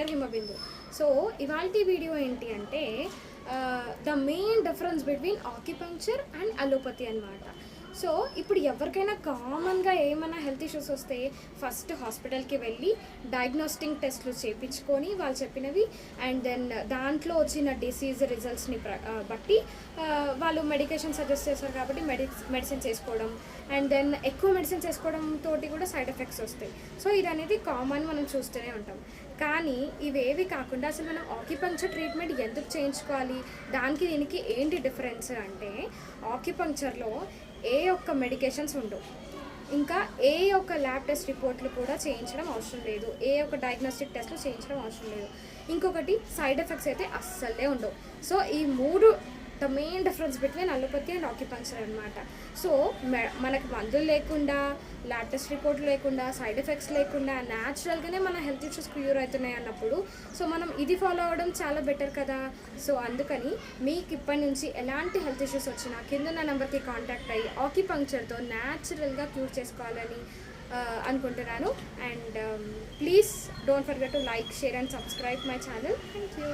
Doctor Himabindu. So ఇవాల్టి video ఏంటి అంటే the main difference between acupuncture and allopathy అనమాట. సో ఇప్పుడు ఎవరికైనా కామన్గా ఏమైనా హెల్త్ ఇష్యూస్ వస్తే ఫస్ట్ హాస్పిటల్కి వెళ్ళి డయాగ్నోస్టిక్ టెస్ట్లు చేయించుకొని వాళ్ళు చెప్పినవి అండ్ దెన్ దాంట్లో వచ్చిన డిసీజ్ రిజల్ట్స్ని బట్టి వాళ్ళు మెడికేషన్ సజెస్ట్ చేస్తారు కాబట్టి మెడిసిన్స్ వేసుకోవడం అండ్ దెన్ ఎక్కువ మెడిసిన్స్ వేసుకోవడం తోటి కూడా సైడ్ ఎఫెక్ట్స్ వస్తాయి. సో ఇది అనేది కామన్, మనం చూస్తూనే ఉంటాం. కానీ ఇవేవి కాకుండా అసలు మనం ఆక్యుపంక్చర్ ట్రీట్మెంట్ ఎందుకు చేయించుకోవాలి, దానికి దీనికి ఏంటి డిఫరెన్స్ అంటే ఆక్యుపంక్చర్లో ఏ ఒక్క మెడికేషన్స్ ఉండవు, ఇంకా ఏ ఒక్క ల్యాబ్ టెస్ట్ రిపోర్ట్లు కూడా చేయించడం అవసరం లేదు, ఏ ఒక్క డయాగ్నోస్టిక్ టెస్ట్లు చేయించడం అవసరం లేదు, ఇంకొకటి సైడ్ ఎఫెక్ట్స్ అయితే అస్సలే ఉండవు. సో ఈ మూడు the main difference between allopathy and acupuncture అనమాట. సో మనకి మందులు లేకుండా, ల్యాబ్ టెస్ట్ రిపోర్ట్లు లేకుండా, సైడ్ ఎఫెక్ట్స్ లేకుండా న్యాచురల్గానే మన హెల్త్ ఇష్యూస్ క్యూర్ అవుతున్నాయి అన్నప్పుడు సో మనం ఇది ఫాలో అవ్వడం చాలా బెటర్ కదా. సో అందుకని మీకు ఇప్పటి నుంచి ఎలాంటి హెల్త్ ఇష్యూస్ వచ్చినా కింద నా నెంబర్కి కాంటాక్ట్ అయ్యి ఆక్యుపంక్చర్తో న్యాచురల్గా క్యూర్ చేసుకోవాలని అనుకుంటున్నాను. And please don't forget to like, share and subscribe my channel. Thank you.